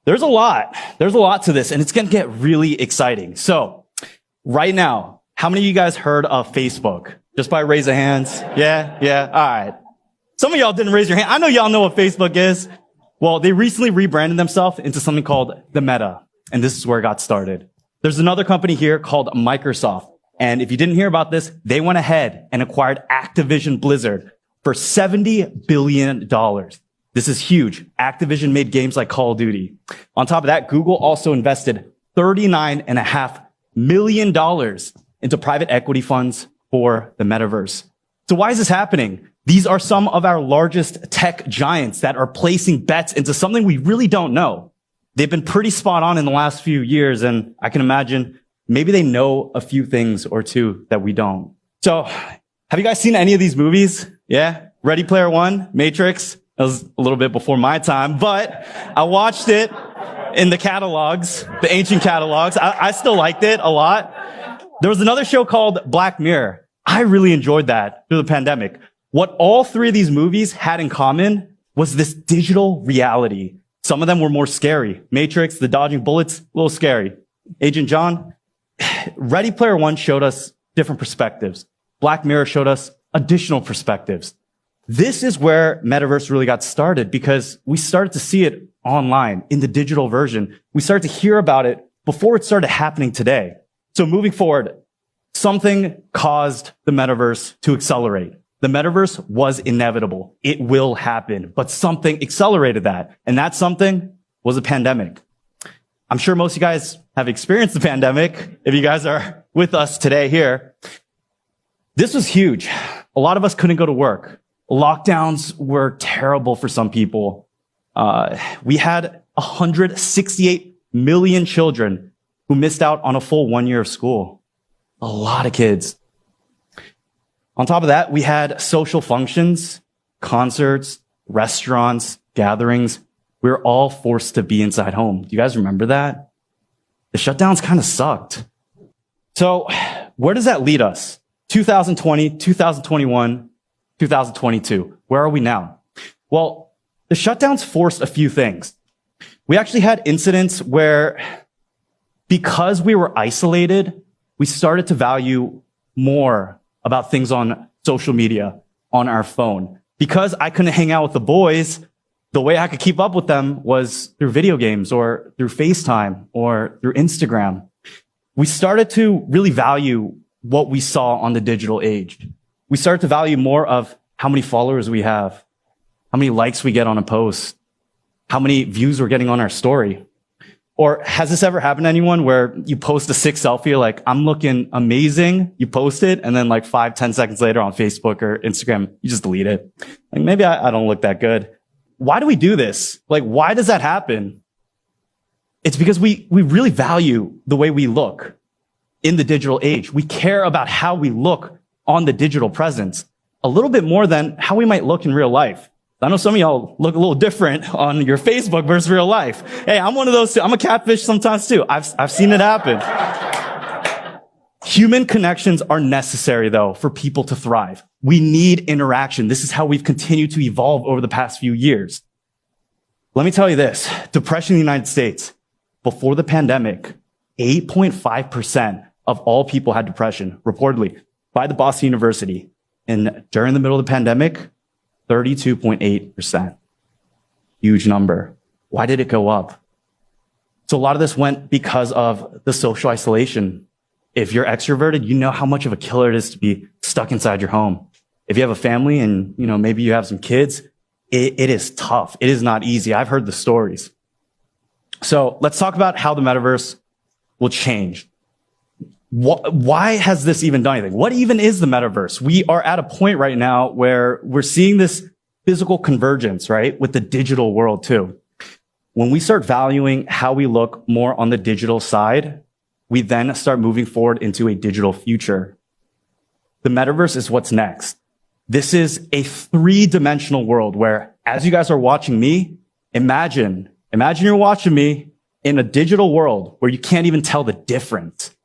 There's a lot to this, and it's going to get really exciting. So right now, how many of you guys heard of Facebook? Just by raise of hands. Yeah. All right. Some of y'all didn't raise your hand. I know y'all know what Facebook is. Well, they recently rebranded themselves into something called the Meta, and this is where it got started. There's another company here called Microsoft, and if you didn't hear about this, they went ahead and acquired Activision Blizzard for $70 billion. This is huge. Activision made games like Call of Duty. On top of that, Google also invested $39.5 million into private equity funds for the metaverse. So why is this happening? These are some of our largest tech giants that are placing bets into something we really don't know. They've been pretty spot on in the last few years, and I can imagine maybe they know a few things or two that we don't. So have you guys seen any of these movies? Yeah? Ready Player One, Matrix. That was a little bit before my time, but I watched it in the catalogs, the ancient catalogs. I still liked it a lot. There was another show called Black Mirror. I really enjoyed that through the pandemic. What all three of these movies had in common was this digital reality. Some of them were more scary. Matrix, the dodging bullets, a little scary. Agent John, Ready Player One showed us different perspectives. Black Mirror showed us additional perspectives. This is where metaverse really got started because we started to see it online in the digital version. We started to hear about it before it started happening today. So moving forward, something caused the metaverse to accelerate. The metaverse was inevitable. It will happen, but something accelerated that. And that something was a pandemic. I'm sure most of you guys have experienced the pandemic if you guys are with us today here. This was huge. A lot of us couldn't go to work. Lockdowns were terrible for some people. We had 168 million children who missed out on a full 1 year of school. A lot of kids. On top of that, we had social functions, concerts, restaurants, gatherings. We were all forced to be inside home. Do you guys remember that? The shutdowns kind of sucked. So where does that lead us? 2020, 2021, 2022. Where are we now? Well, the shutdowns forced a few things. We actually had incidents where, because we were isolated, we started to value more about things on social media, on our phone. Because I couldn't hang out with the boys, the way I could keep up with them was through video games or through FaceTime or through Instagram. We started to really value what we saw on the digital age. We started to value more of how many followers we have, how many likes we get on a post, how many views we're getting on our story. Or has this ever happened to anyone where you post a sick selfie, like, I'm looking amazing, you post it, and then like 5-10 seconds later on Facebook or Instagram, you just delete it. Like, maybe I don't look that good. Why do we do this? Like, why does that happen? It's because we really value the way we look in the digital age. We care about how we look on the digital presence a little bit more than how we might look in real life. I know some of y'all look a little different on your Facebook versus real life. Hey, I'm one of those too. I'm a catfish sometimes too. I've seen it happen. Human connections are necessary though for people to thrive. We need interaction. This is how we've continued to evolve over the past few years. Let me tell you this. Depression in the United States, before the pandemic, 8.5% of all people had depression, reportedly, by the Boston University. And during the middle of the pandemic, 32.8%. Huge number. Why did it go up? So a lot of this went because of the social isolation. If you're extroverted, you know how much of a killer it is to be stuck inside your home. If you have a family and, maybe you have some kids, it is tough. It is not easy. I've heard the stories. So let's talk about how the metaverse will change. Why has this even done anything? What even is the metaverse? We are at a point right now where we're seeing this physical convergence, right, with the digital world too. When we start valuing how we look more on the digital side, we then start moving forward into a digital future. The metaverse is what's next. This is a three-dimensional world where, as you guys are watching me, imagine you're watching me in a digital world where you can't even tell the difference.